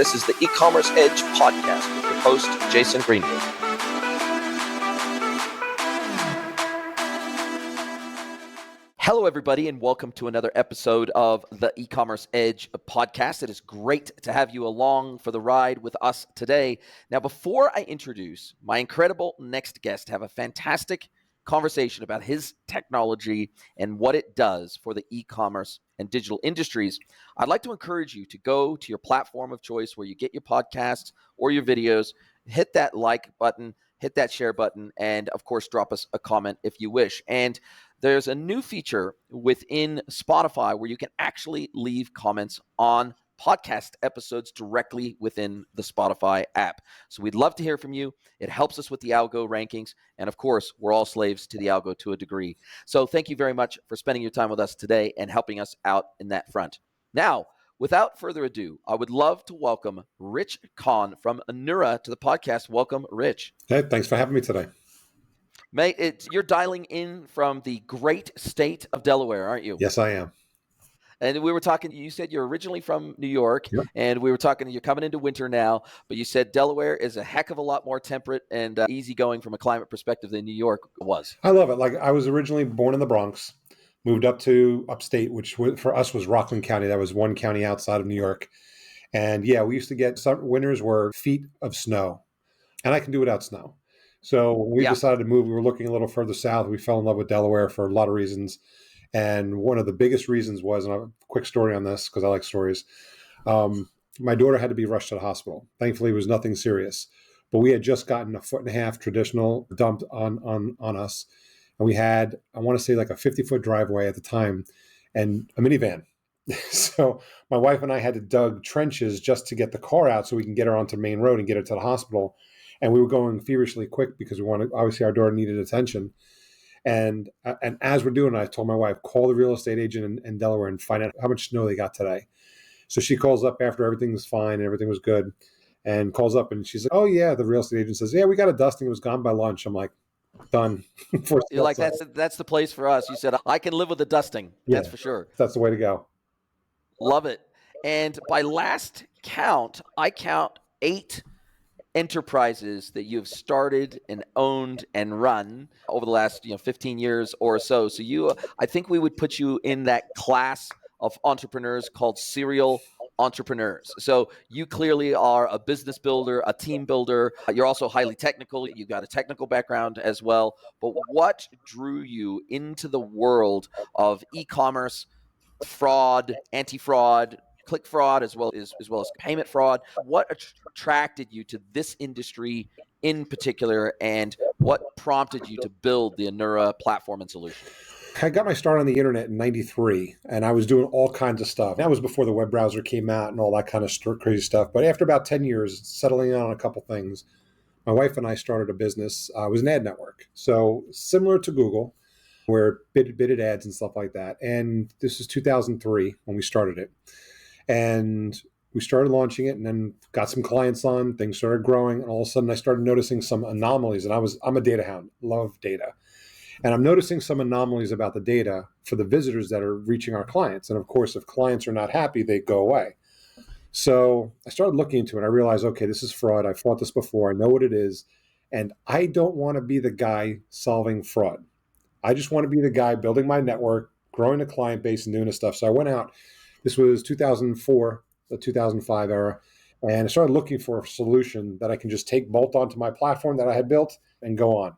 This is the E-commerce Edge podcast with your host, Jason Greenwood. Hello, everybody, and welcome to another episode of the E-commerce Edge podcast. It is great to have you along for the ride with us today. Now, before I introduce my incredible next guest, have a fantastic conversation about his technology and what it does for the e-commerce and digital industries, I'd like to encourage you to go to your platform of choice where you get your podcasts or your videos, hit that like button, hit that share button, and of course, drop us a comment if you wish. And there's a new feature within Spotify where you can actually leave comments on podcast episodes directly within the Spotify app. So we'd love to hear from you. It helps us with the algo rankings. And of course, we're all slaves to the algo to a degree. So thank you very much for spending your time with us today and helping us out in that front. Now, without further ado, I would love to welcome Rich KAHN from Anura to the podcast. Welcome, Rich. Hey, thanks for having me today. Mate, you're dialing in from the great state of Delaware, aren't you? Yes, I am. And we were talking, you said you're originally from New York, Yep. and we were talking, you're coming into winter now, but you said Delaware is a heck of a lot more temperate and easygoing from a climate perspective than New York was. I love it. Like, I was originally born in the Bronx, moved up to upstate, which for us was Rockland County. That was one county outside of New York. And yeah, we used to get some winters were feet of snow, and I can do without snow. So when we decided to move, we were looking a little further south. We fell in love with Delaware for a lot of reasons. And one of the biggest reasons was, and I have a quick story on this because I like stories. My daughter had to be rushed to the hospital. Thankfully, it was nothing serious. But we had just gotten a 1.5 foot traditional dumped on us. And we had, I want to say, like a 50-foot driveway at the time and a minivan. So my wife and I had to dug trenches just to get the car out so we can get her onto Main Road and get her to the hospital. And we were going feverishly quick because we wanted, obviously our daughter needed attention. And as we're doing it, I told my wife, call the real estate agent in Delaware and find out how much snow they got today. So she calls up after everything was fine and everything was good, and calls up and she's like, oh yeah, the real estate agent says, yeah, we got a dusting. It was gone by lunch. I'm like, done. You're like, that's the place for us. You said, I can live with the dusting. That's for sure. That's the way to go. Love it. And by last count, I count 8 enterprises that you've started and owned and run over the last 15 years or so. So I think we would put you in that class of entrepreneurs called serial entrepreneurs. So you clearly are a business builder, a team builder. You're also highly technical. You've got a technical background as well. But what drew you into the world of e-commerce, fraud, anti-fraud, click fraud, as well as payment fraud? What attracted you to this industry in particular, and what prompted you to build the Anura platform and solution? I got my start on the internet in 93, and I was doing all kinds of stuff. That was before the web browser came out and all that kind of crazy stuff. But after about 10 years, settling on a couple things, my wife and I started a business. It was an ad network. So similar to Google, where bidded ads and stuff like that. And this is 2003 when we started it. And we started launching it and then got some clients on, things started growing. And all of a sudden I started noticing some anomalies. And I'm a data hound, love data. And I'm noticing some anomalies about the data for the visitors that are reaching our clients. And of course, if clients are not happy, they go away. So I started looking into it. I realized, okay, this is fraud. I've fought this before. I know what it is. And I don't want to be the guy solving fraud. I just want to be the guy building my network, growing a client base and doing this stuff. So I went out. This was 2004, the 2005 era. And I started looking for a solution that I can just bolt onto my platform that I had built and go on.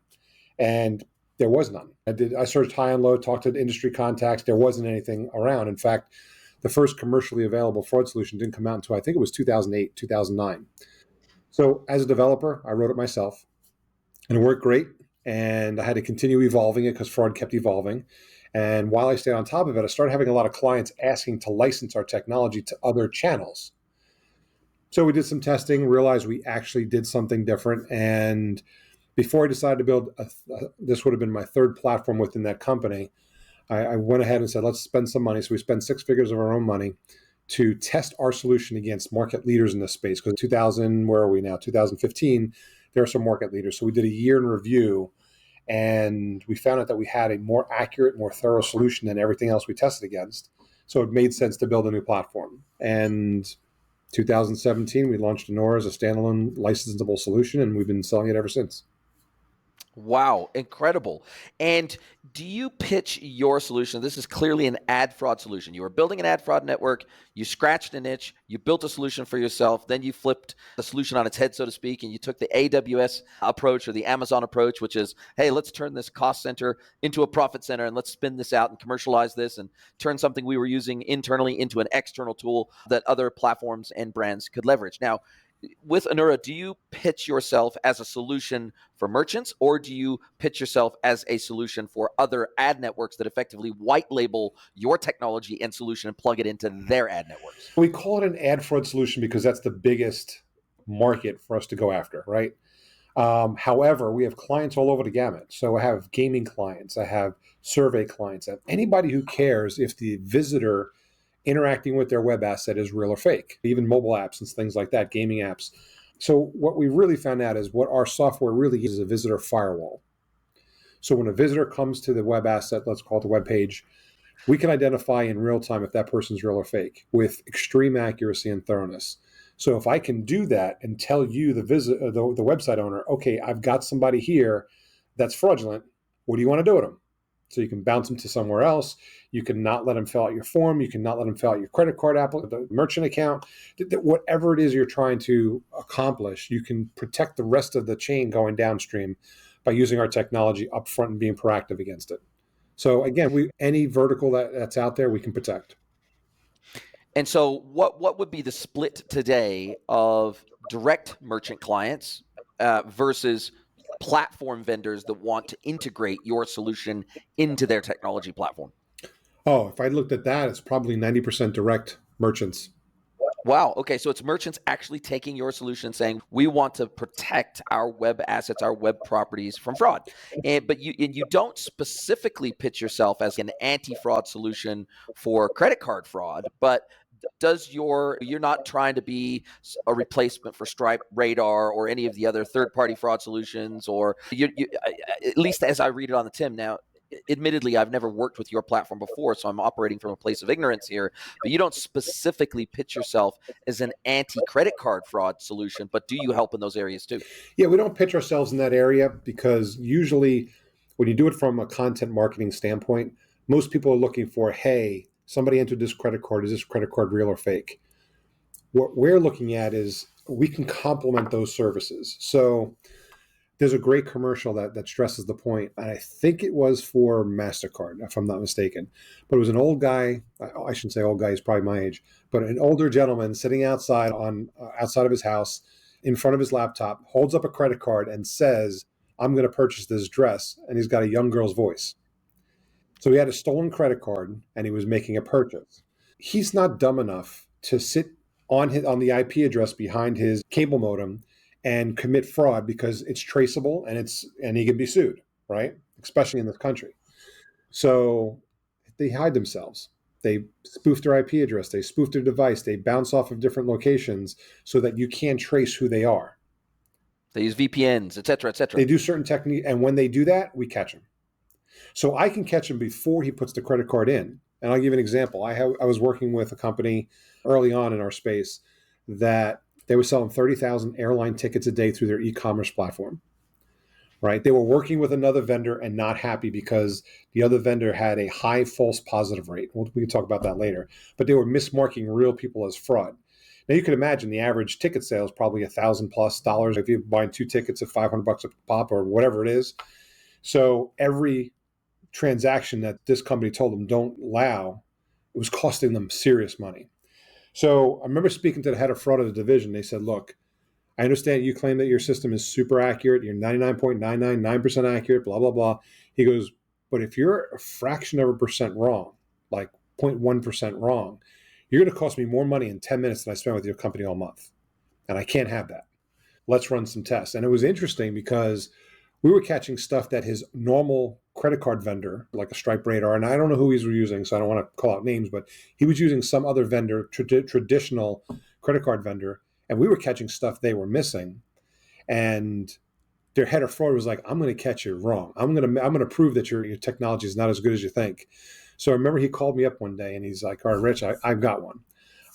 And there was none. I searched high and low, talked to industry contacts. There wasn't anything around. In fact, the first commercially available fraud solution didn't come out until I think it was 2008, 2009. So as a developer, I wrote it myself and it worked great. And I had to continue evolving it because fraud kept evolving. And while I stayed on top of it, I started having a lot of clients asking to license our technology to other channels. So we did some testing, realized we actually did something different. And before I decided to build, this would have been my third platform within that company, I went ahead and said, let's spend some money. So we spent 6 figures of our own money to test our solution against market leaders in this space. Because 2015, there are some market leaders. So we did a year in review, and we found out that we had a more accurate, more thorough solution than everything else we tested against. So it made sense to build a new platform. And 2017, we launched Anura as a standalone licensable solution, and we've been selling it ever since. Wow, incredible. And do you pitch your solution? This is clearly an ad fraud solution. You were building an ad fraud network, you scratched an itch, you built a solution for yourself, then you flipped the solution on its head, so to speak, and you took the AWS approach or the Amazon approach, which is, hey, let's turn this cost center into a profit center and let's spin this out and commercialize this and turn something we were using internally into an external tool that other platforms and brands could leverage. Now, with Anura, do you pitch yourself as a solution for merchants, or do you pitch yourself as a solution for other ad networks that effectively white label your technology and solution and plug it into their ad networks? We call it an ad fraud solution because that's the biggest market for us to go after, right? However, we have clients all over the gamut. So I have gaming clients, I have survey clients, I have anybody who cares if the visitor interacting with their web asset is real or fake, even mobile apps and things like that, gaming apps. So what we really found out is what our software really is a visitor firewall. So when a visitor comes to the web asset, let's call it the web page, we can identify in real time if that person's real or fake with extreme accuracy and thoroughness. So if I can do that and tell you, the website owner, okay, I've got somebody here that's fraudulent, what do you want to do with them? So you can bounce them to somewhere else. You can not let them fill out your form. You can not let them fill out your credit card the merchant account. Whatever it is you're trying to accomplish, you can protect the rest of the chain going downstream by using our technology up front and being proactive against it. So again, any vertical that's out there, we can protect. And so what would be the split today of direct merchant clients versus platform vendors that want to integrate your solution into their technology platform? Oh, if I looked at that, it's probably 90% direct merchants. Wow. Okay. So it's merchants actually taking your solution saying, we want to protect our web assets, our web properties from fraud. But you don't specifically pitch yourself as an anti-fraud solution for credit card fraud, but you're not trying to be a replacement for Stripe, Radar, or any of the other third-party fraud solutions, or at least as I read it on the Tim. Now, admittedly, I've never worked with your platform before, so I'm operating from a place of ignorance here, but you don't specifically pitch yourself as an anti-credit card fraud solution, but do you help in those areas too? Yeah, we don't pitch ourselves in that area because usually when you do it from a content marketing standpoint, most people are looking for, hey, somebody entered this credit card. Is this credit card real or fake? What we're looking at is we can complement those services. So there's a great commercial that stresses the point, and I think it was for MasterCard, if I'm not mistaken. But it was an old guy. I shouldn't say old guy; he's probably my age. But an older gentleman sitting outside outside of his house, in front of his laptop, holds up a credit card and says, "I'm going to purchase this dress," and he's got a young girl's voice. So he had a stolen credit card, and he was making a purchase. He's not dumb enough to sit on the IP address behind his cable modem and commit fraud because it's traceable and he can be sued, right? Especially in this country. So they hide themselves. They spoof their IP address. They spoof their device. They bounce off of different locations so that you can't trace who they are. They use VPNs, et cetera, et cetera. They do certain techniques, and when they do that, we catch them. So I can catch him before he puts the credit card in. And I'll give you an example. I was working with a company early on in our space that they were selling 30,000 airline tickets a day through their e-commerce platform, right? They were working with another vendor and not happy because the other vendor had a high false positive rate. We can talk about that later. But they were mismarking real people as fraud. Now you can imagine the average ticket sale is probably $1,000+ if you're buying 2 tickets at $500 a pop or whatever it is. So every transaction that this company told them don't allow, it was costing them serious money. So I remember speaking to the head of fraud of the division. They said, look, I understand you claim that your system is super accurate. You're 99.999% accurate, blah, blah, blah. He goes, but if you're a fraction of a percent wrong, like 0.1% wrong, you're going to cost me more money in 10 minutes than I spent with your company all month. And I can't have that. Let's run some tests. And it was interesting because we were catching stuff that his normal credit card vendor, like a Stripe Radar, and I don't know who he's using, so I don't want to call out names, but he was using some other vendor, traditional credit card vendor, and we were catching stuff they were missing. And their head of fraud was like, "I'm going to catch you wrong. I'm going to prove that your technology is not as good as you think." So I remember he called me up one day, and he's like, "All right, Rich, I've got one.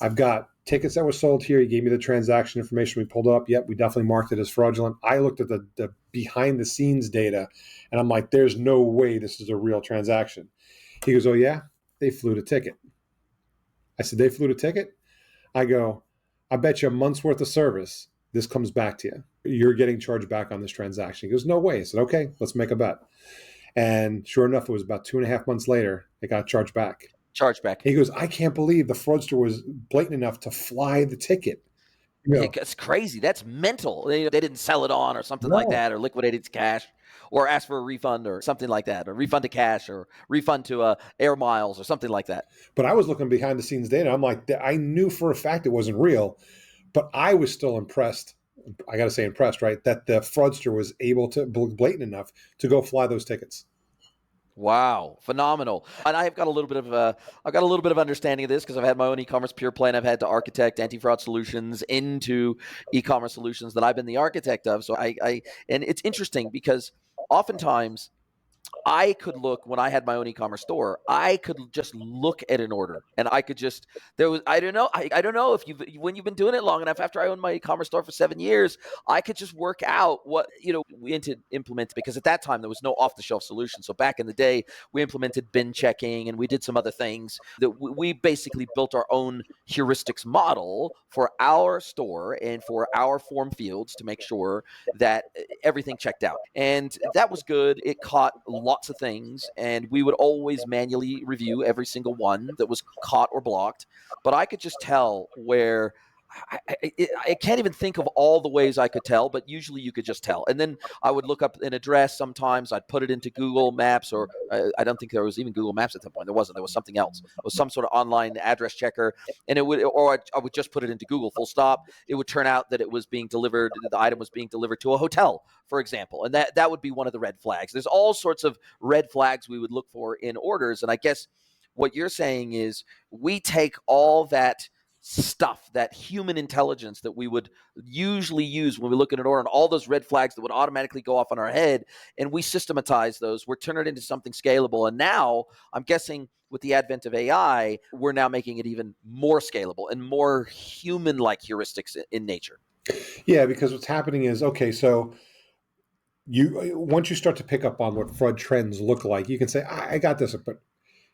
I've got tickets that were sold here. He gave me the transaction information. We pulled it up. Yep, we definitely marked it as fraudulent. I looked at the behind the scenes data, and I'm like, there's no way this is a real transaction. He goes, oh yeah, they flew the ticket. I said, they flew the ticket? I go, I bet you a month's worth of service, this comes back to you. You're getting charged back on this transaction. He goes, no way. I said, okay, let's make a bet. And sure enough, it was about 2.5 months later, it got charged back. Chargeback. He goes, I can't believe the fraudster was blatant enough to fly the ticket. It's crazy. That's mental. They didn't sell it on or something like No. that, or liquidate its cash, or ask for a refund or something like that, or refund to cash or refund to air miles or something like that. But I was looking behind the scenes data. I'm like, I knew for a fact it wasn't real, but I was still impressed. I got to say impressed, right? That the fraudster was able to blatant enough to go fly those tickets. Wow, phenomenal! And I've got a little bit of understanding of this because I've had my own e-commerce pure play, and I've had to architect anti-fraud solutions into e-commerce solutions that I've been the architect of. So and it's interesting because oftentimes I could look when I had my own e-commerce store. I could just look at an order, and I could just I don't know. I don't know if when you've been doing it long enough. After I owned my e-commerce store for 7 years, I could just work out what we had to implement, because at that time there was no off-the-shelf solution. So back in the day, we implemented bin checking, and we did some other things that we basically built our own heuristics model for our store and for our form fields to make sure that everything checked out, and that was good. It caught lots of things, and we would always manually review every single one that was caught or blocked. But I could just tell where I can't even think of all the ways I could tell, but usually you could just tell. And then I would look up an address. Sometimes I'd put it into Google Maps, or I don't think there was even Google Maps at that point. There wasn't. There was something else. It was some sort of online address checker, and I would just put it into Google, full stop. It would turn out that it was being delivered. The item was being delivered to a hotel, for example, and that would be one of the red flags. There's all sorts of red flags we would look for in orders, and I guess what you're saying is we take all that stuff, that human intelligence that we would usually use when we look at an order, and all those red flags that would automatically go off on our head, and we systematize those. We're turning it into something scalable. And now I'm guessing with the advent of AI, we're now making it even more scalable and more human-like heuristics in nature. Yeah, because what's happening is, okay, so once you start to pick up on what fraud trends look like, you can say, I got this. But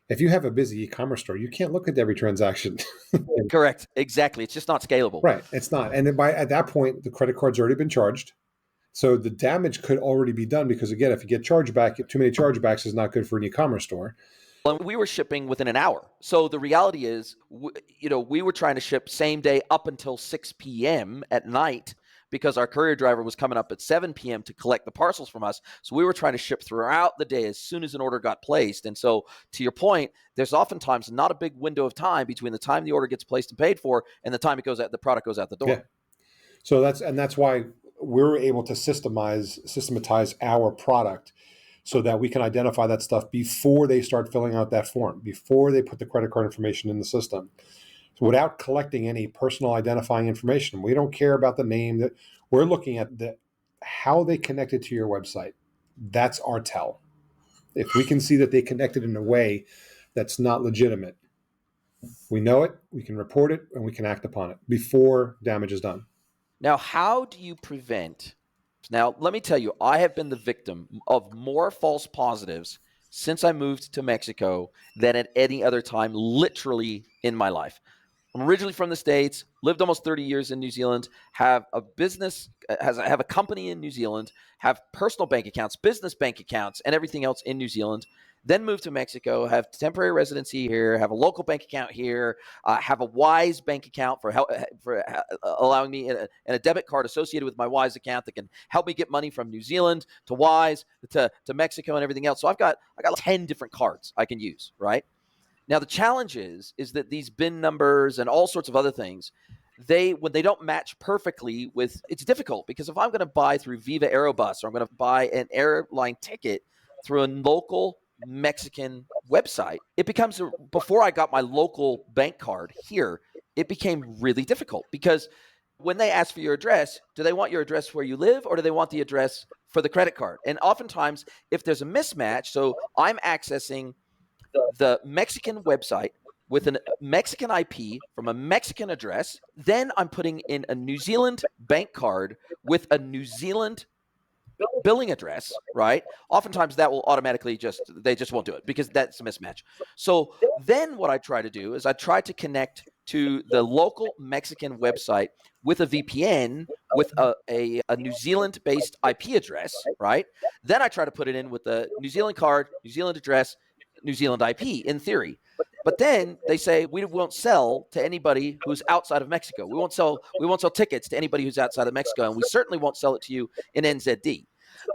if you have a busy e-commerce store, you can't look at every transaction. Correct. Exactly. It's just not scalable. Right. It's not. And at that point, the credit card's already been charged. So the damage could already be done, because, again, if you get chargeback, too many chargebacks is not good for an e-commerce store. Well, we were shipping within an hour. So the reality is, we were trying to ship same day up until 6 p.m. at night, because our courier driver was coming up at 7 p.m. to collect the parcels from us. So we were trying to ship throughout the day as soon as an order got placed. And so, to your point, there's oftentimes not a big window of time between the time the order gets placed and paid for and the time the product goes out the door. Yeah. So that's why we're able to systematize our product, so that we can identify that stuff before they start filling out that form, before they put the credit card information in the system. So without collecting any personal identifying information. We don't care about the name. That we're looking at how they connected to your website. That's our tell. If we can see that they connected in a way that's not legitimate, we know it, we can report it, and we can act upon it before damage is done. Now, how do you prevent? Now, let me tell you, I have been the victim of more false positives since I moved to Mexico than at any other time, literally, in my life. I'm originally from the States, lived almost 30 years in New Zealand, have a business, have a company in New Zealand, have personal bank accounts, business bank accounts, and everything else in New Zealand. Then moved to Mexico, have temporary residency here, have a local bank account here, have a Wise bank account for allowing me, and a debit card associated with my Wise account that can help me get money from New Zealand to Wise to Mexico and everything else. So I got 10 different cards I can use, right? Now, the challenge is that these bin numbers and all sorts of other things, when they don't match perfectly with, it's difficult, because if I'm going to buy through Viva Aerobus, or I'm going to buy an airline ticket through a local Mexican website, it becomes, before I got my local bank card here, it became really difficult, because when they ask for your address, do they want your address where you live, or do they want the address for the credit card? And oftentimes, if there's a mismatch, so I'm accessing the Mexican website with a Mexican IP from a Mexican address. Then I'm putting in a New Zealand bank card with a New Zealand billing address, right? Oftentimes that will automatically they just won't do it because that's a mismatch. So then what I try to do is I try to connect to the local Mexican website with a VPN with a New Zealand based IP address, right? Then I try to put it in with the New Zealand card, New Zealand address, New Zealand IP in theory. But then they say we won't sell to anybody who's outside of Mexico. We won't sell tickets to anybody who's outside of Mexico, and we certainly won't sell it to you in NZD.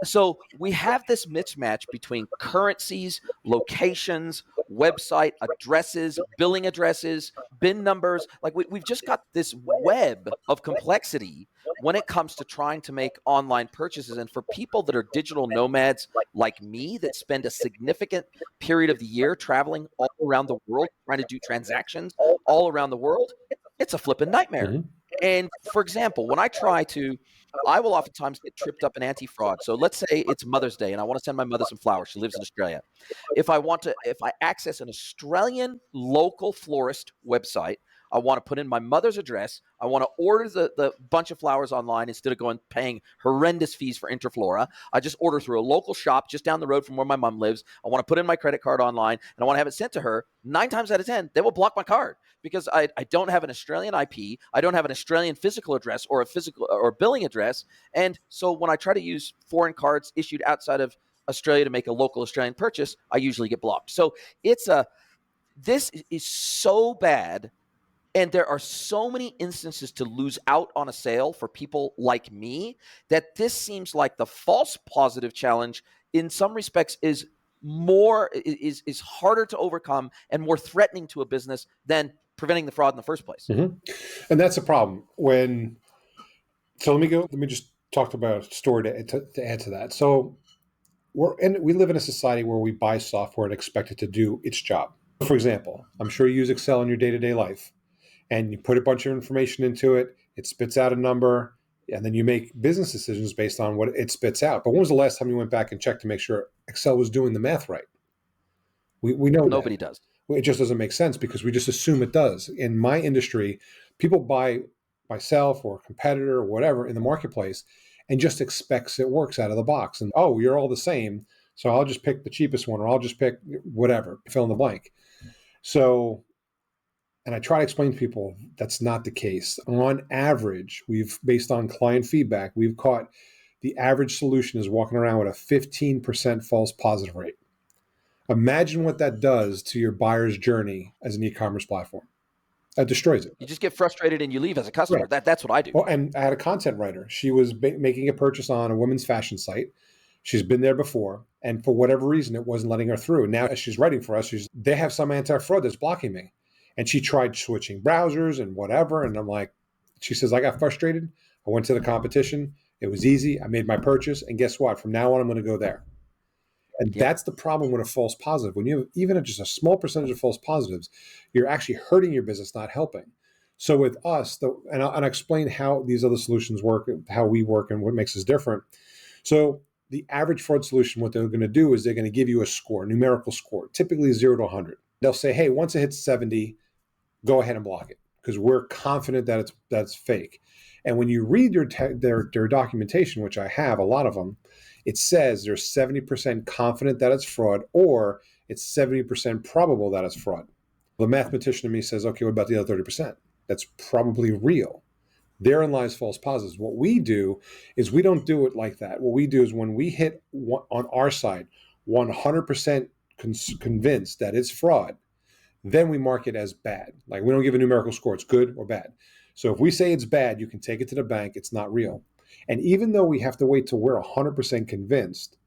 So we have this mismatch between currencies, locations, website addresses, billing addresses, bin numbers. Like we've just got this web of complexity when it comes to trying to make online purchases. And for people that are digital nomads like me that spend a significant period of the year traveling all around the world, trying to do transactions all around the world, it's a flipping nightmare. Mm-hmm. And for example, when I will oftentimes get tripped up in anti-fraud. So let's say it's Mother's Day and I want to send my mother some flowers. She lives in Australia. If I access an Australian local florist website, I want to put in my mother's address. I want to order the bunch of flowers online instead of paying horrendous fees for Interflora. I just order through a local shop just down the road from where my mom lives. I want to put in my credit card online and I want to have it sent to her. 9 times out of 10, they will block my card because I don't have an Australian IP. I don't have an Australian physical address or a physical or billing address. And so when I try to use foreign cards issued outside of Australia to make a local Australian purchase, I usually get blocked. So this is so bad. And there are so many instances to lose out on a sale for people like me that this seems like the false positive challenge in some respects is harder to overcome and more threatening to a business than preventing the fraud in the first place. Mm-hmm. And that's a problem so let me just talk about a story to add to that. So we live in a society where we buy software and expect it to do its job. For example, I'm sure you use Excel in your day-to-day life. And you put a bunch of information into it, it spits out a number, and then you make business decisions based on what it spits out. But when was the last time you went back and checked to make sure Excel was doing the math right? We know Nobody does. It just doesn't make sense because we just assume it does. In my industry, people buy myself or a competitor or whatever in the marketplace and just expects it works out of the box. And, oh, you're all the same, so I'll just pick the cheapest one or I'll just pick whatever, fill in the blank. So... And I try to explain to people that's not the case. On average, based on client feedback, we've caught the average solution is walking around with a 15% false positive rate. Imagine what that does to your buyer's journey as an e-commerce platform. That destroys it. You just get frustrated and you leave as a customer. Right. That's what I do. Well, and I had a content writer. She was making a purchase on a women's fashion site. She's been there before. And for whatever reason, it wasn't letting her through. Now, as she's writing for us, they have some anti-fraud that's blocking me. And she tried switching browsers and whatever. And she says, I got frustrated. I went to the competition. It was easy. I made my purchase. And guess what? From now on, I'm going to go there. And that's the problem with a false positive. When you have even just a small percentage of false positives, you're actually hurting your business, not helping. So with us, and I'll explain how these other solutions work, how we work, and what makes us different. So the average fraud solution, what they're going to do is they're going to give you a score, numerical score, typically 0 to 100. They'll say, hey, once it hits 70, go ahead and block it because we're confident that that's fake. And when you read their documentation, which I have a lot of them, it says they're 70% confident that it's fraud or it's 70% probable that it's fraud. The mathematician in me says, okay, what about the other 30%? That's probably real. Therein lies false positives. What we do is we don't do it like that. What we do is when we hit on our side 100% convinced that it's fraud, then we mark it as bad. Like we don't give a numerical score. It's good or bad. So if we say it's bad, you can take it to the bank. It's not real. And even though we have to wait till we're 100% convinced,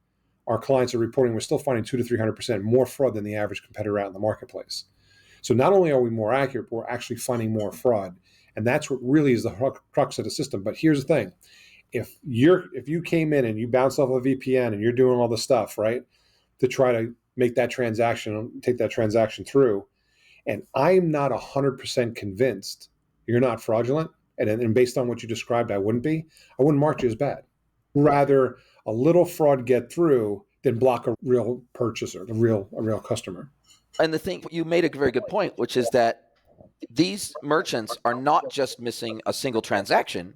our clients are reporting we're still finding 200 to 300% more fraud than the average competitor out in the marketplace. So not only are we more accurate, but we're actually finding more fraud. And that's what really is the crux of the system. But here's the thing. If you came in and you bounced off a VPN and you're doing all the stuff, right, to try to make that transaction, take that transaction through, and I'm not 100% convinced you're not fraudulent, and based on what you described, I wouldn't mark you as bad. Rather, a little fraud get through than block a real purchaser, a real customer. And the thing, you made a very good point, which is that these merchants are not just missing a single transaction,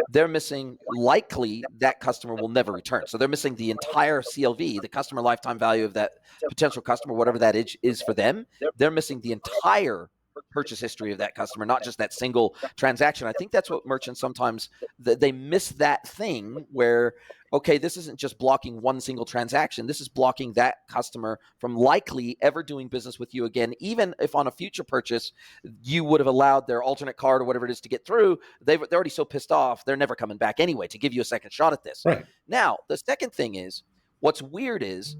they're missing likely that customer will never return. So they're missing the entire CLV, the customer lifetime value of that potential customer, whatever that is for them. They're missing the entire purchase history of that customer, not just that single transaction. I think that's what merchants sometimes they miss, that thing where, okay, this isn't just blocking one single transaction. This is blocking that customer from likely ever doing business with you again, even if on a future purchase you would have allowed their alternate card or whatever it is to get through. They're already so pissed off, they're never coming back anyway to give you a second shot at this. Right. Now, the second thing is, what's weird is,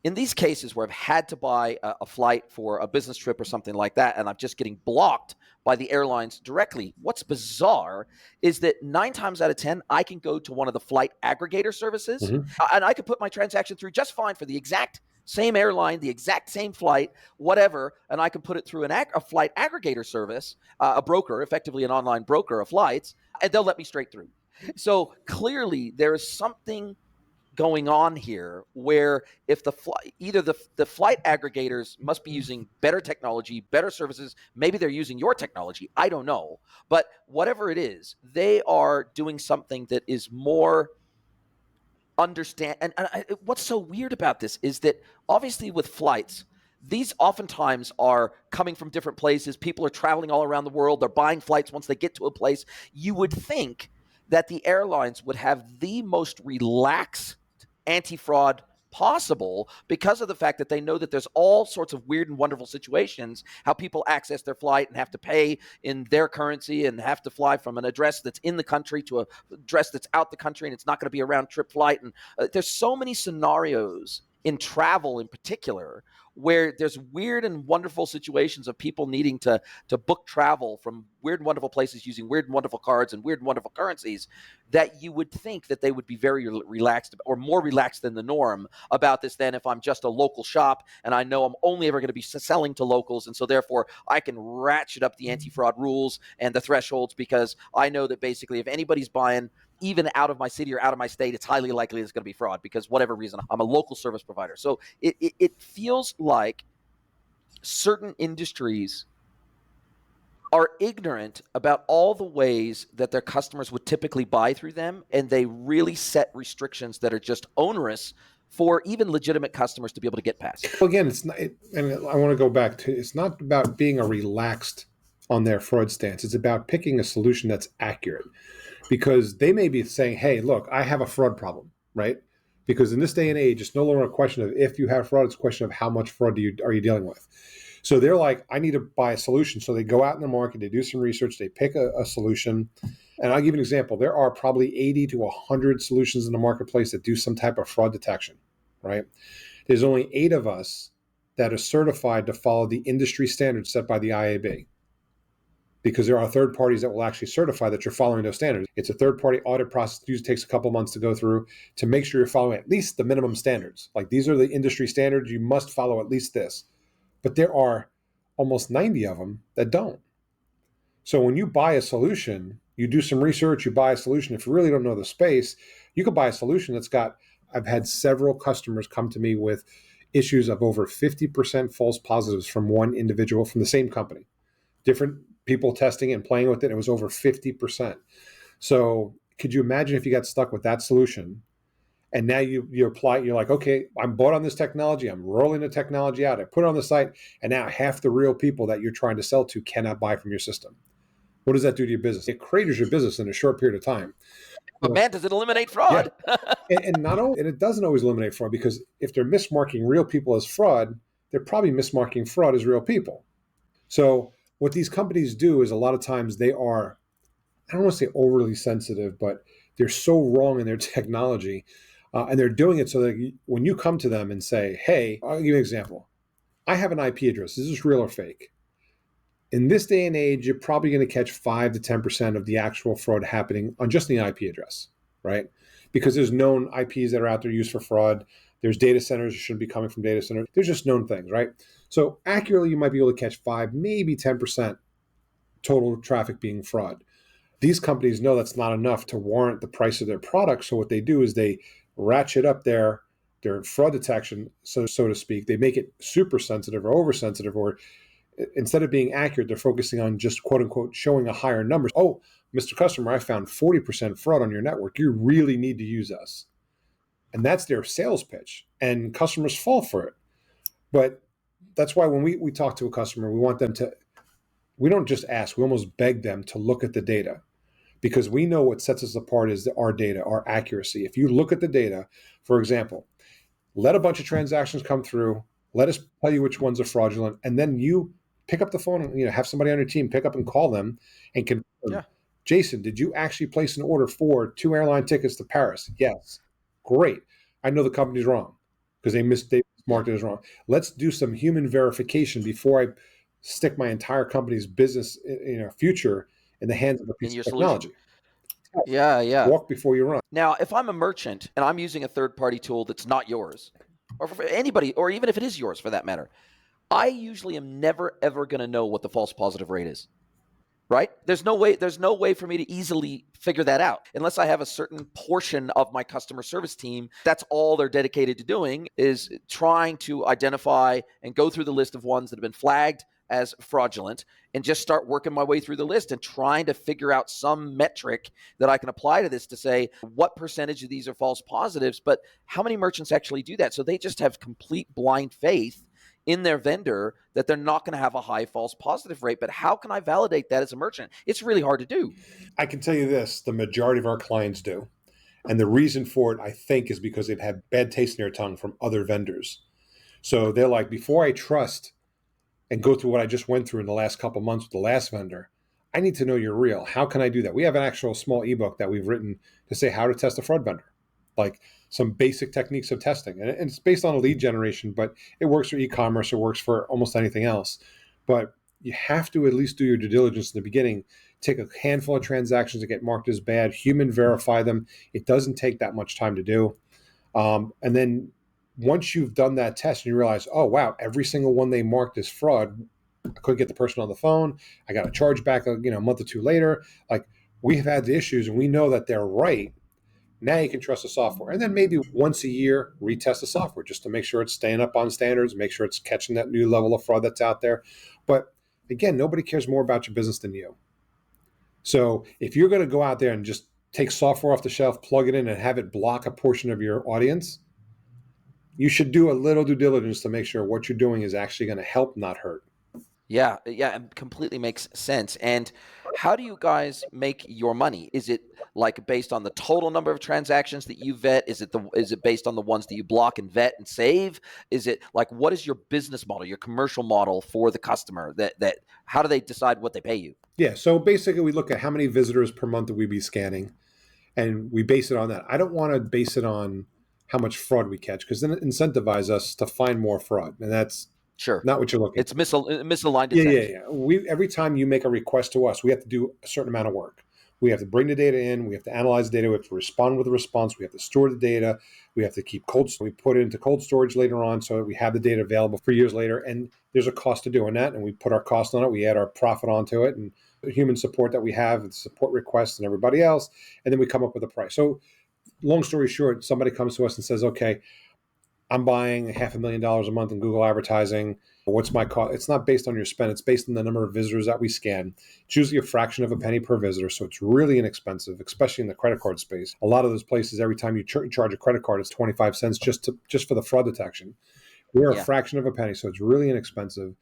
in these cases where I've had to buy a flight for a business trip or something like that, and I'm just getting blocked by the airlines directly, what's bizarre is that 9 times out of 10, I can go to one of the flight aggregator services, and I could put my transaction through just fine for the exact same airline, the exact same flight, whatever, and I can put it through a flight aggregator service, a broker, effectively an online broker of flights, and they'll let me straight through. So clearly there is something going on here where if either the flight aggregators must be using better technology, better services, maybe they're using your technology, I don't know, but whatever it is, they are doing something that is more understand. And what's so weird about this is that obviously with flights, these oftentimes are coming from different places. People are traveling all around the world. They're buying flights once they get to a place. You would think that the airlines would have the most relaxed anti-fraud possible, because of the fact that they know that there's all sorts of weird and wonderful situations, how people access their flight and have to pay in their currency and have to fly from an address that's in the country to a address that's out the country, and it's not going to be a round trip flight. And there's so many scenarios in travel in particular where there's weird and wonderful situations of people needing to book travel from weird and wonderful places using weird and wonderful cards and weird and wonderful currencies, that you would think that they would be very relaxed, or more relaxed than the norm about this than if I'm just a local shop and I know I'm only ever going to be selling to locals, and so therefore I can ratchet up the anti-fraud rules and the thresholds, because I know that basically if anybody's buying even out of my city or out of my state, it's highly likely it's going to be fraud, because whatever reason, I'm a local service provider. So it feels like certain industries are ignorant about all the ways that their customers would typically buy through them, and they really set restrictions that are just onerous for even legitimate customers to be able to get past. Well, again, it's not, and I want to go back to, it's not about being a relaxed on their fraud stance. It's about picking a solution that's accurate, because they may be saying, hey, look, I have a fraud problem, right? Because in this day and age, it's no longer a question of if you have fraud, it's a question of how much fraud are you dealing with. So they're like, I need to buy a solution. So they go out in the market, they do some research, they pick a solution. And I'll give you an example. There are probably 80 to 100 solutions in the marketplace that do some type of fraud detection, right? There's only 8 of us that are certified to follow the industry standards set by the IAB, because there are third parties that will actually certify that you're following those standards. It's a third-party audit process. It usually takes a couple months to go through to make sure you're following at least the minimum standards. Like, these are the industry standards. You must follow at least this. But there are almost 90 of them that don't. So when you buy a solution, you do some research, you buy a solution. If you really don't know the space, you could buy a solution that's got, I've had several customers come to me with issues of over 50% false positives from one individual from the same company. Different people testing it and playing with it. It was over 50%. So could you imagine if you got stuck with that solution, and now you apply, you're like, okay, I'm bought on this technology. I'm rolling the technology out. I put it on the site, and now half the real people that you're trying to sell to cannot buy from your system. What does that do to your business? It craters your business in a short period of time. But man, does it eliminate fraud? Yeah. and not only, and it doesn't always eliminate fraud, because if they're mismarking real people as fraud, they're probably mismarking fraud as real people. So what these companies do is, a lot of times they are, I don't want to say overly sensitive, but they're so wrong in their technology. And they're doing it so that when you come to them and say, hey, I'll give you an example. I have an IP address. Is this real or fake? In this day and age, you're probably going to catch 5 to 10% of the actual fraud happening on just the IP address, right? Because there's known IPs that are out there used for fraud. There's data centers that shouldn't be coming from data centers. There's just known things, right? So accurately, you might be able to catch 5, maybe 10% total traffic being fraud. These companies know that's not enough to warrant the price of their product. So what they do is they ratchet up their their fraud detection, so to speak, they make it super sensitive or oversensitive, or instead of being accurate, they're focusing on just quote unquote showing a higher number. Oh, Mr. Customer, I found 40% fraud on your network. You really need to use us. And that's their sales pitch. And customers fall for it. But that's why when we talk to a customer, we want them to, we don't just ask, we almost beg them to look at the data, because we know what sets us apart is our data, our accuracy. If you look at the data, for example, let a bunch of transactions come through, let us tell you which ones are fraudulent, and then you pick up the phone and have somebody on your team pick up and call them and confirm. Yeah. Jason, did you actually place an order for 2 airline tickets to Paris? Yes. Great. I know the company's wrong because they marked it as wrong. Let's do some human verification before I stick my entire company's business, future in the hands of a In piece your of solution. technology. Yeah. Walk before you run. Now, if I'm a merchant and I'm using a third-party tool that's not yours, or for anybody, or even if it is yours for that matter, I usually am never ever going to know what the false positive rate is. Right? There's no way for me to easily figure that out unless I have a certain portion of my customer service team. That's all they're dedicated to doing, is trying to identify and go through the list of ones that have been flagged as fraudulent and just start working my way through the list and trying to figure out some metric that I can apply to this to say what percentage of these are false positives. But how many merchants actually do that? So they just have complete blind faith in their vendor that they're not going to have a high false positive rate. But how can I validate that as a merchant? It's really hard to do. I can tell you this, the majority of our clients do. And the reason for it, I think, is because they've had bad taste in their tongue from other vendors. So they're like, before I trust and go through what I just went through in the last couple of months with the last vendor, I need to know you're real. How can I do that? We have an actual small ebook that we've written to say how to test a fraud vendor, like some basic techniques of testing. And it's based on a lead generation, but it works for e-commerce. It works for almost anything else. But you have to at least do your due diligence in the beginning. Take a handful of transactions that get marked as bad, human verify them. It doesn't take that much time to do. And then once you've done that test and you realize, oh, wow, every single one they marked as fraud, I couldn't get the person on the phone. I got a charge back, a month or two later. Like, we have had the issues and we know that they're right. Now you can trust the software. And then maybe once a year, retest the software just to make sure it's staying up on standards, make sure it's catching that new level of fraud that's out there. But again, nobody cares more about your business than you. So if you're going to go out there and just take software off the shelf, plug it in, and have it block a portion of your audience, you should do a little due diligence to make sure what you're doing is actually going to help, not hurt. Yeah, it completely makes sense. And how do you guys make your money? Is it like based on the total number of transactions that you vet? Is it based on the ones that you block and vet and save? Is it like, what is your business model, your commercial model for the customer? That how do they decide what they pay you? Yeah, so basically we look at how many visitors per month that we be scanning, and we base it on that. I don't want to base it on how much fraud we catch, because then it incentivizes us to find more fraud, and that's Sure. not what you're looking It's for. misaligned Yeah. attention. Every time you make a request to us, we have to do a certain amount of work. We have to bring the data in. We have to analyze the data. We have to respond with a response. We have to store the data. We have to keep we put it into cold storage later on so that we have the data available for years later. And there's a cost to doing that. And we put our cost on it. We add our profit onto it and the human support that we have, and support requests and everybody else. And then we come up with a price. So long story short, somebody comes to us and says, okay, I'm buying $500,000 a month in Google advertising. What's my cost? It's not based on your spend. It's based on the number of visitors that we scan. It's usually a fraction of a penny per visitor. So it's really inexpensive, especially in the credit card space. A lot of those places, every time you charge a credit card, it's 25 cents just for the fraud detection. We're a Yeah. fraction of a penny. So it's really inexpensive.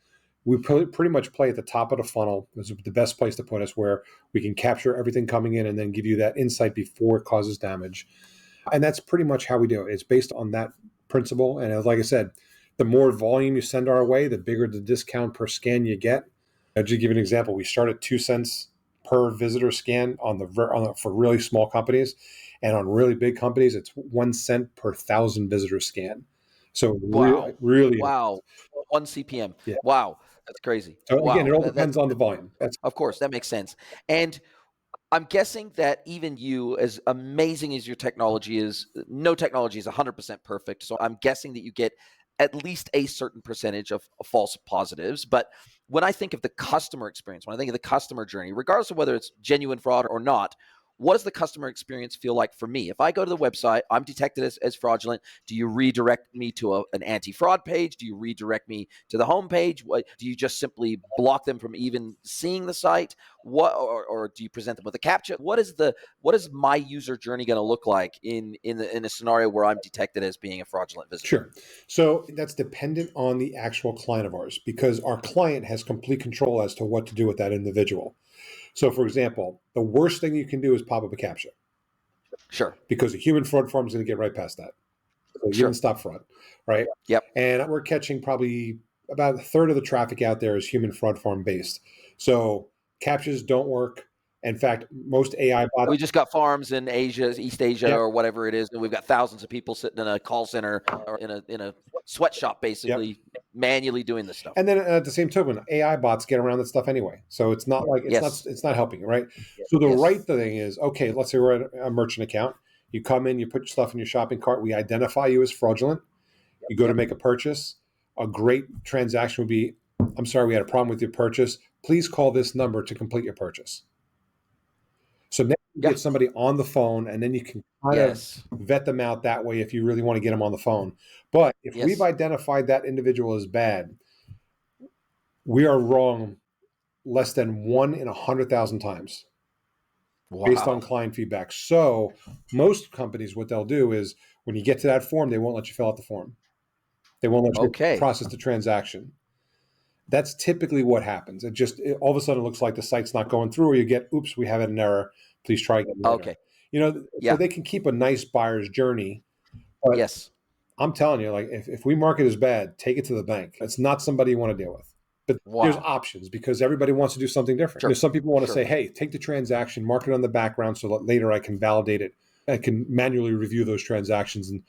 We pretty much play at the top of the funnel. It's the best place to put us, where we can capture everything coming in and then give you that insight before it causes damage. And that's pretty much how we do it. It's based on that principle. And like I said, the more volume you send our way, the bigger the discount per scan you get. I'll just give you an example. We start at 2 cents per visitor scan for really small companies, and on really big companies, it's 1 cent per 1,000 visitors scan. So Wow. really, Wow. 1 CPM. yeah. Wow. That's crazy. So again, it Wow. all That's depends on the volume. That's of course that makes sense. And I'm guessing that even you, as amazing as your technology is, no technology is 100% perfect. So I'm guessing that you get at least a certain percentage of false positives. But when I think of the customer experience, when I think of the customer journey, regardless of whether it's genuine fraud or not, what does the customer experience feel like for me? If I go to the website, I'm detected as fraudulent. Do you redirect me to an anti-fraud page? Do you redirect me to the home page? Do you just simply block them from even seeing the site? Or do you present them with a captcha? What is my user journey going to look like in a scenario where I'm detected as being a fraudulent visitor? Sure. So that's dependent on the actual client of ours, because our client has complete control as to what to do with that individual. So, for example, the worst thing you can do is pop up a captcha, Sure. because a human fraud farm is going to get right past that. So you Sure. can stop fraud, right? Yep. And we're catching probably about a third of the traffic out there is human fraud farm based. So captchas don't work. In fact, most AI bots. We just got farms in Asia, East Asia, Yep. or whatever it is, and we've got thousands of people sitting in a call center or in a sweatshop, basically Yep. manually doing this stuff. And then at the same token, AI bots get around that stuff anyway. So it's not like it's not helping you, right? So the right thing is, okay, let's say we're at a merchant account. You come in, you put your stuff in your shopping cart. We identify you as fraudulent. You go to make a purchase. A great transaction would be, I'm sorry, we had a problem with your purchase. Please call this number to complete your purchase. So now you get somebody on the phone, and then you can kind of vet them out that way if you really want to get them on the phone. But if we've identified that individual as bad, we are wrong less than 1 in 100,000 times based on client feedback. So most companies, what they'll do is when you get to that form, they won't let you fill out the form. They won't let you process the transaction. That's typically what happens. All of a sudden it looks like the site's not going through, or you get, oops, we have an error. Please try again later. So they can keep a nice buyer's journey. But I'm telling you, like if we mark it as bad, take it to the bank. It's not somebody you want to deal with. But there's options, because everybody wants to do something different. Some people want to say, hey, take the transaction, mark it on the background so that later I can validate it. I can manually review those transactions. And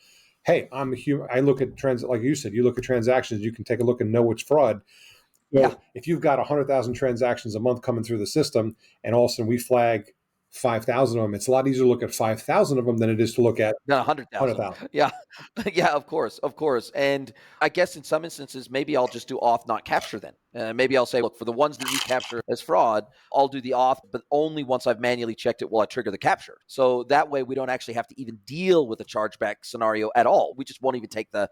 hey, I'm a human. I look at like you said, you look at transactions, you can take a look and know it's fraud. So if you've got 100,000 transactions a month coming through the system, and all of a sudden we flag 5,000 of them, it's a lot easier to look at 5,000 of them than it is to look at 100,000. Yeah. Yeah, of course. And I guess in some instances, maybe I'll just do auth, not capture then. Maybe I'll say, look, for the ones that you capture as fraud, I'll do the auth, but only once I've manually checked it will I trigger the capture. So that way we don't actually have to even deal with a chargeback scenario at all. We just won't even take the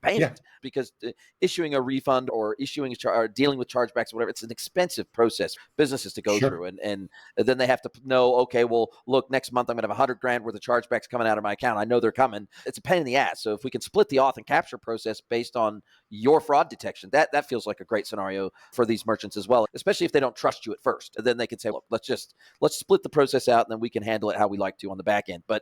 payment, because issuing a refund or or dealing with chargebacks or whatever, it's an expensive process for businesses to go through. And then they have to know, okay, well, look, next month I'm going to have $100,000 worth of chargebacks coming out of my account. I know they're coming. It's a pain in the ass. So if we can split the auth and capture process based on your fraud detection, that feels like a great scenario for these merchants as well, especially if they don't trust you at first. And then they can say, look, let's split the process out, and then we can handle it how we like to on the back end. But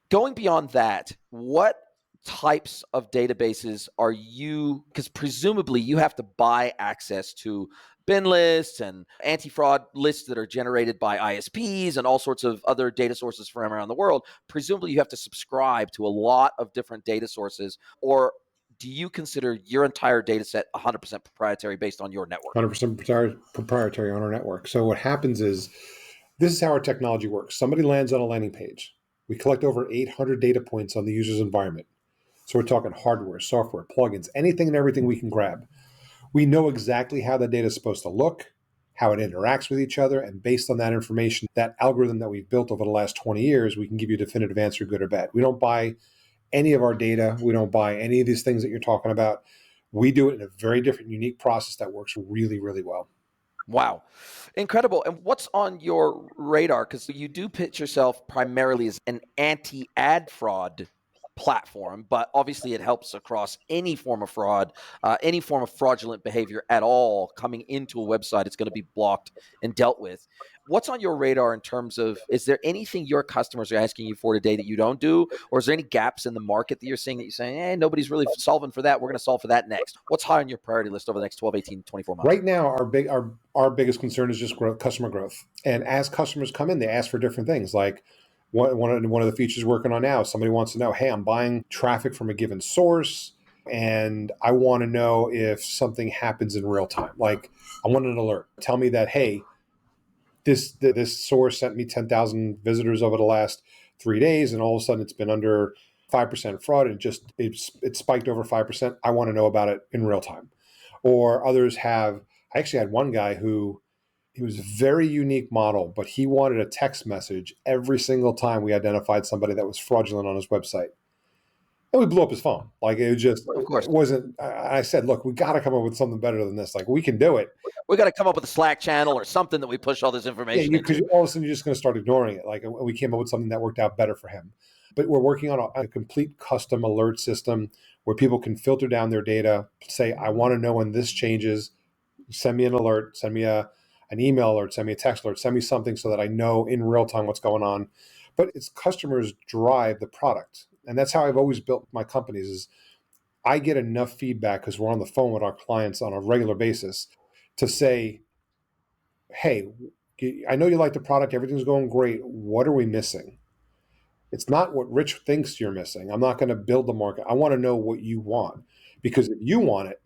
going beyond that, what types of databases are you, because presumably you have to buy access to bin lists and anti-fraud lists that are generated by ISPs and all sorts of other data sources from around the world. Presumably you have to subscribe to a lot of different data sources, or do you consider your entire data set 100% proprietary based on your network? 100% proprietary on our network. So what happens is, this is how our technology works. Somebody lands on a landing page. We collect over 800 data points on the user's environment. So we're talking hardware, software, plugins, anything and everything we can grab. We know exactly how the data is supposed to look, how it interacts with each other, and based on that information, that algorithm that we've built over the last 20 years, we can give you a definitive answer, good or bad. We don't buy any of our data. We don't buy any of these things that you're talking about. We do it in a very different, unique process that works really, really well. Wow. Incredible. And what's on your radar? Because you do pitch yourself primarily as an anti-ad fraud platform, but obviously it helps across any form of fraud, any form of fraudulent behavior at all coming into a website. It's going to be blocked and dealt with. What's on your radar in terms of, is there anything your customers are asking you for today that you don't do? Or is there any gaps in the market that you're seeing that you're saying, nobody's really solving for that, we're going to solve for that next? What's high on your priority list over the next 12, 18, 24 months? Right now, our biggest concern is just customer growth. And as customers come in, they ask for different things. Like one of the features we're working on now, somebody wants to know, hey, I'm buying traffic from a given source, and I want to know if something happens in real time. Like, I want an alert. Tell me that, hey, this source sent me 10,000 visitors over the last 3 days, and all of a sudden it's been under 5% fraud, and it spiked over 5%. I want to know about it in real time. Or others have, I actually had one guy who It was a very unique model, but he wanted a text message every single time we identified somebody that was fraudulent on his website. And we blew up his phone. Like it Of course. wasn't, I said, look, we got to come up with something better than this. Like we can do it. We got to come up with a Slack channel or something that we push all this Yeah, information because into. all of a sudden you're just going to start ignoring it. Like we came up with something that worked out better for him. But we're working on a complete custom alert system where people can filter down their data, say, I want to know when this changes, send me an alert, send me an email alert, send me a text alert, send me something so that I know in real time what's going on. But it's customers drive the product. And that's how I've always built my companies is I get enough feedback because we're on the phone with our clients on a regular basis to say, hey, I know you like the product, everything's going great. What are we missing? It's not what Rich thinks you're missing. I'm not going to build the market. I want to know what you want because if you want it,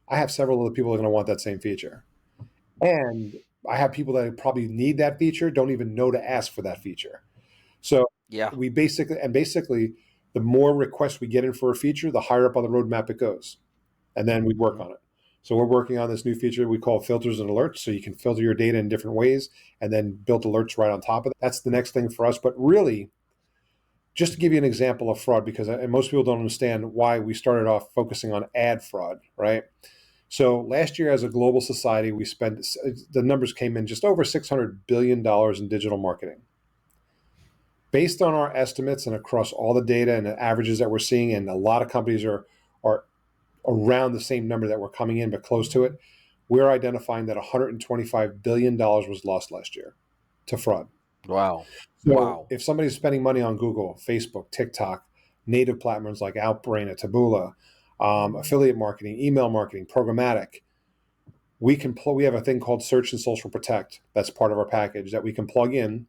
I have several other people that are going to want that same feature. And I have people that probably need that feature, don't even know to ask for that feature. So Yeah. we basically, the more requests we get in for a feature, the higher up on the roadmap it goes. And then we work on it. So we're working on this new feature we call filters and alerts. So you can filter your data in different ways and then build alerts right on top of it. That's the next thing for us. But really, just to give you an example of fraud, because most people don't understand why we started off focusing on ad fraud, right? So last year as a global society, we spent, the numbers came in just over $600 billion in digital marketing. Based on our estimates and across all the data and the averages that we're seeing, and a lot of companies are around the same number that we're coming in, but close to it, we're identifying that $125 billion was lost last year to fraud. Wow. So Wow. if somebody's spending money on Google, Facebook, TikTok, native platforms like Outbrain, Taboola, affiliate marketing, email marketing, programmatic, we have a thing called Search and Social Protect. That's part of our package that we can plug in.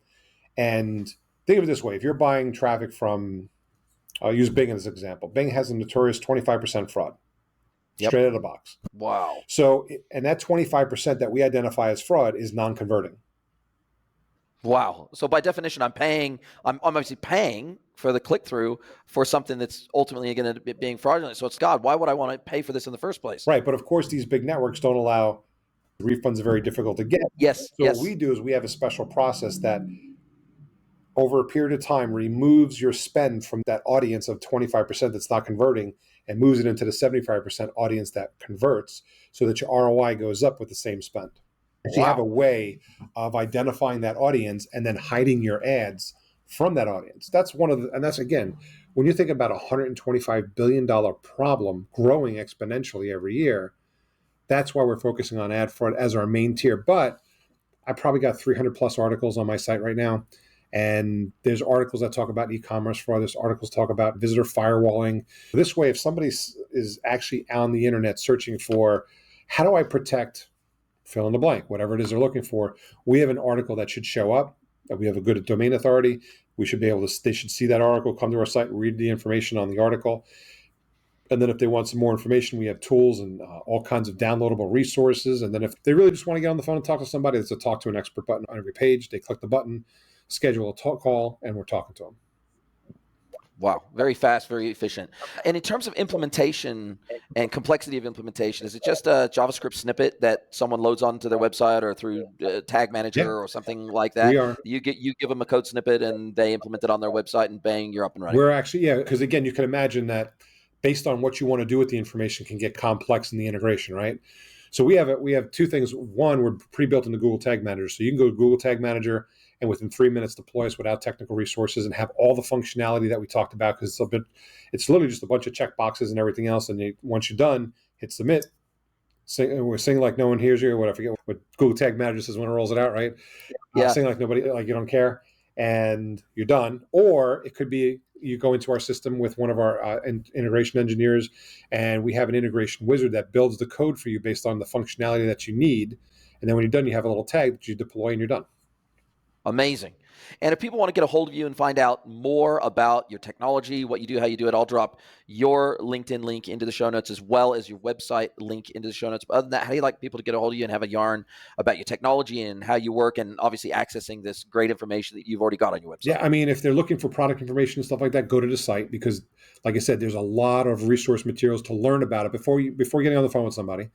And think of it this way: if you're buying traffic from, I'll use Bing as an example. Bing has a notorious 25% fraud, Yep. straight out of the box. Wow. So, and that 25% that we identify as fraud is non-converting. Wow. So by definition, I'm obviously paying for the click-through for something that's ultimately going to be being fraudulent. So it's God, why would I want to pay for this in the first place? Right. But of course, these big networks don't allow refunds, are very difficult to get. Yes. So what we do is we have a special process that over a period of time removes your spend from that audience of 25% that's not converting and moves it into the 75% audience that converts so that your ROI goes up with the same spend. So you have a way of identifying that audience and then hiding your ads from that audience. That's and that's again, when you think about $125 billion problem growing exponentially every year, that's why we're focusing on ad fraud as our main tier. But I probably got 300 plus articles on my site right now. And there's articles that talk about e-commerce fraud. There's articles talk about visitor firewalling. This way, if somebody is actually on the internet searching for how do I protect fill in the blank, whatever it is they're looking for, we have an article that should show up, that we have a good domain authority. We should be able to, they should see that article, come to our site, read the information on the article. And then if they want some more information, we have tools and all kinds of downloadable resources. And then if they really just want to get on the phone and talk to somebody, there's a talk to an expert button on every page. They click the button, schedule a talk call, and we're talking to them. Wow. Very fast, very efficient. And in terms of implementation and complexity of implementation, is it just a JavaScript snippet that someone loads onto their website or through Tag Manager or something like that? We are. You give them a code snippet and they implement it on their website and bang, you're up and running. We're actually, because again, you can imagine that based on what you want to do with the information can get complex in the integration, right? So we have two things. One, we're pre-built into Google Tag Manager. So you can go to Google Tag Manager and within 3 minutes deploy us without technical resources and have all the functionality that we talked about, because it's literally just a bunch of check boxes and everything else. And once you're done, hit submit. We're singing like no one hears you, or what I forget what Google Tag Manager says when it rolls it out, right? Yeah. Sing like nobody, like you don't care, and you're done. Or it could be you go into our system with one of our integration engineers, and we have an integration wizard that builds the code for you based on the functionality that you need. And then when you're done, you have a little tag that you deploy and you're done. Amazing. And if people want to get a hold of you and find out more about your technology, what you do, how you do it, I'll drop your LinkedIn link into the show notes as well as your website link into the show notes. But other than that, how do you like people to get a hold of you and have a yarn about your technology and how you work and obviously accessing this great information that you've already got on your website? Yeah, I mean, if they're looking for product information and stuff like that, go to the site because, like I said, there's a lot of resource materials to learn about it before getting on the phone with somebody.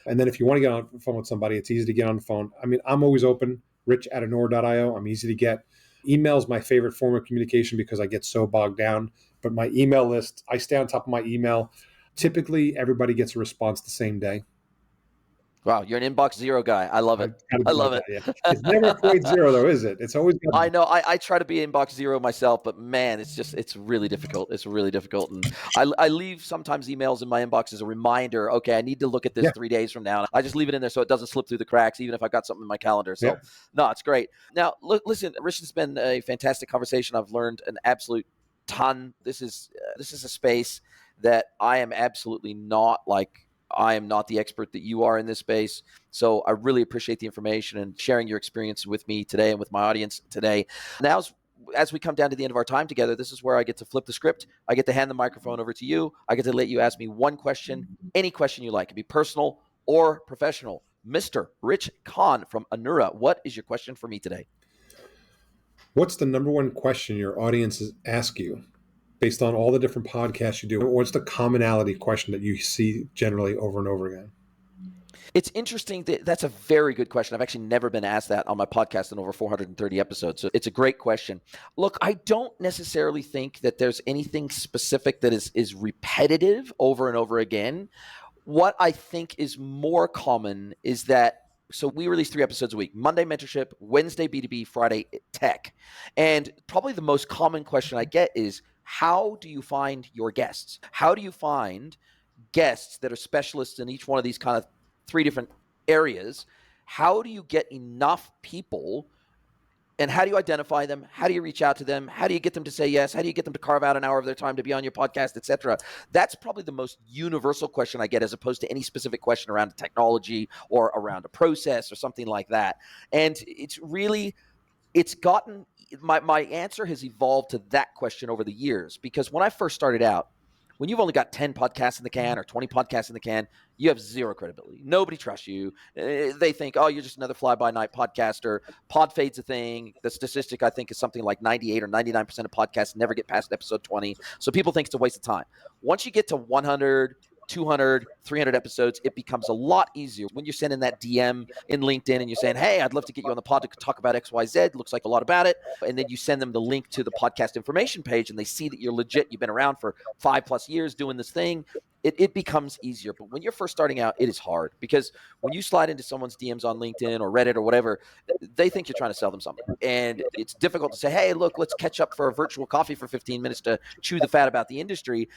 And then if you want to get on the phone with somebody, it's easy to get on the phone. I mean, I'm always open, rich@anura.io. I'm easy to get. Email is my favorite form of communication because I get so bogged down. But my email list, I stay on top of my email. Typically, everybody gets a response the same day. Wow, you're an inbox zero guy. I love it. I've got to I be like love that, it. yeah. It's never quite zero, though, is it? It's always got I know. I try to be inbox zero myself, but man, it's really difficult. It's really difficult. And I leave sometimes emails in my inbox as a reminder. Okay, I need to look at this yeah, 3 days from now. I just leave it in there so it doesn't slip through the cracks, even if I've got something in my calendar. yeah. So, no, it's great. Now, listen, Rich, it's been a fantastic conversation. I've learned an absolute ton. This is a space that I am absolutely not like. I am not the expert that you are in this space. So I really appreciate the information and sharing your experience with me today and with my audience today. Now, as we come down to the end of our time together, this is where I get to flip the script. I get to hand the microphone over to you. I get to let you ask me one question, any question you like. It could be personal or professional. Mr. Rich KAHN from Anura, what is your question for me today? What's the number one question your audiences ask you based on all the different podcasts you do? What's the commonality question that you see generally over and over again? It's interesting. That's a very good question. I've actually never been asked that on my podcast in over 430 episodes. So it's a great question. Look, I don't necessarily think that there's anything specific that is repetitive over and over again. What I think is more common is that, so we release 3 episodes a week: Monday mentorship, Wednesday B2B, Friday tech. And probably the most common question I get is, how do you find your guests? How do you find guests that are specialists in each one of these kind of 3 different areas? How do you get enough people, and how do you identify them? How do you reach out to them? How do you get them to say yes? How do you get them to carve out an hour of their time to be on your podcast, et cetera? That's probably the most universal question I get, as opposed to any specific question around technology or around a process or something like that. And it's gotten, my answer has evolved to that question over the years, because when I first started out, when you've only got 10 podcasts in the can or 20 podcasts in the can, you have zero credibility. Nobody trusts you. They think, oh, you're just another fly-by-night podcaster. Pod fade's a thing. The statistic, I think, is something like 98 or 99% of podcasts never get past episode 20. So people think it's a waste of time. Once you get to 100, 200, 300 episodes, it becomes a lot easier when you're sending that DM in LinkedIn and you're saying, hey, I'd love to get you on the pod to talk about XYZ. Looks like a lot about it. And then you send them the link to the podcast information page and they see that you're legit. You've been around for 5+ years doing this thing. It becomes easier. But when you're first starting out, it is hard, because when you slide into someone's DMs on LinkedIn or Reddit or whatever, they think you're trying to sell them something. And it's difficult to say, hey, look, let's catch up for a virtual coffee for 15 minutes to chew the fat about the industry.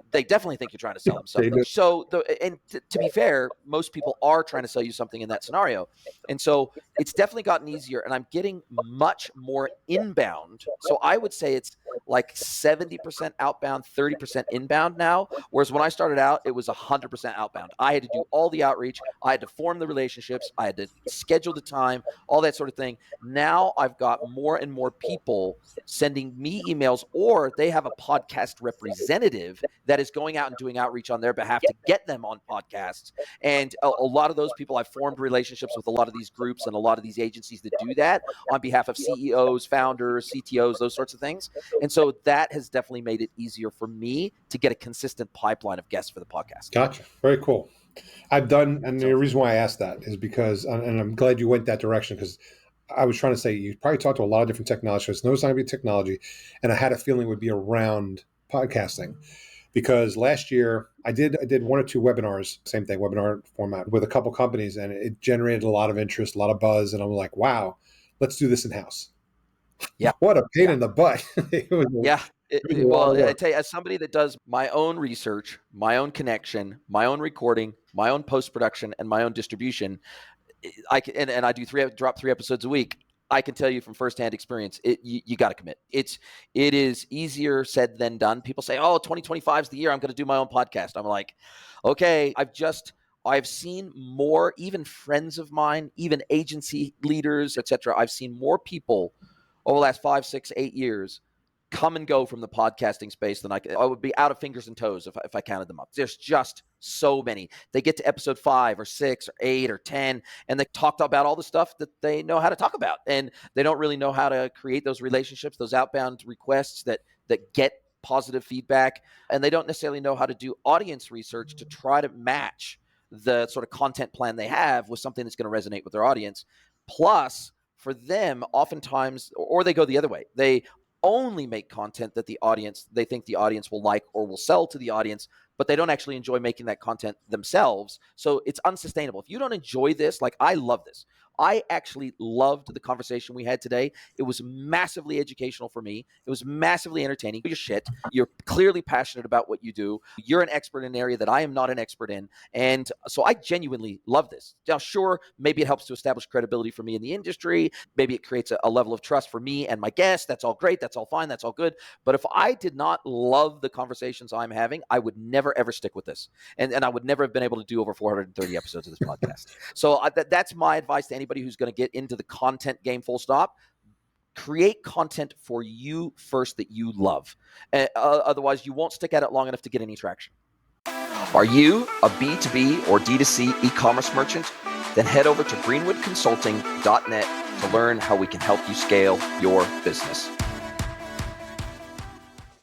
They definitely think you're trying to sell them something. So, to be fair, most people are trying to sell you something in that scenario. And so it's definitely gotten easier, and I'm getting much more inbound. So I would say it's like 70% outbound, 30% inbound now. Whereas when I started out, it was 100% outbound. I had to do all the outreach. I had to form the relationships. I had to schedule the time, all that sort of thing. Now I've got more and more people sending me emails, or they have a podcast representative that is going out and doing outreach on their behalf to get them on podcasts. And a lot of those people, I've formed relationships with a lot of these groups and a lot of these agencies that do that on behalf of CEOs, founders, CTOs, those sorts of things. And so that has definitely made it easier for me to get a consistent pipeline of guests for the podcast. Gotcha. Very cool. I've done, and the reason why I asked that is because, and I'm glad you went that direction, because I was trying to say, you probably talked to a lot of different technology shows. No, it's not going to be technology. And I had a feeling it would be around podcasting, because last year I did 1 or 2 webinars, same thing, webinar format, with a couple companies, and it generated a lot of interest, a lot of buzz. And I'm like, wow, let's do this in-house. Yeah. What a pain in the butt. It was, Yeah. Well, I tell you, as somebody that does my own research, my own connection, my own recording, my own post-production, and my own distribution, and I drop 3 episodes a week. I can tell you from firsthand experience, you got to commit. It is easier said than done. People say, oh, 2025 is the year I'm going to do my own podcast. I'm like, okay, I've seen more, even friends of mine, even agency leaders, et cetera. I've seen more people over the last 5, 6, 8 years come and go from the podcasting space than I would be out of fingers and toes if I counted them up. There's just so many. They get to episode 5 or 6 or 8 or 10, and they talked about all the stuff that they know how to talk about, and they don't really know how to create those relationships, those outbound requests that get positive feedback, and they don't necessarily know how to do audience research to try to match the sort of content plan they have with something that's going to resonate with their audience. Plus, for them, oftentimes, or they go the other way. They only make content that they think the audience will like or will sell to the audience, but they don't actually enjoy making that content themselves. So it's unsustainable. If you don't enjoy this, like I love this. I actually loved the conversation we had today. It was massively educational for me. It was massively entertaining. Your shit. You're clearly passionate about what you do. You're an expert in an area that I am not an expert in. And so I genuinely love this. Now, sure, maybe it helps to establish credibility for me in the industry. Maybe it creates a level of trust for me and my guests. That's all great. That's all fine. That's all good. But if I did not love the conversations I'm having, I would never, ever stick with this. And I would never have been able to do over 430 episodes of this podcast. So that's my advice to anybody who's going to get into the content game, full stop. Create content for you first that you love. Otherwise, you won't stick at it long enough to get any traction. Are you a B2B or D2C e-commerce merchant? Then head over to greenwoodconsulting.net to learn how we can help you scale your business.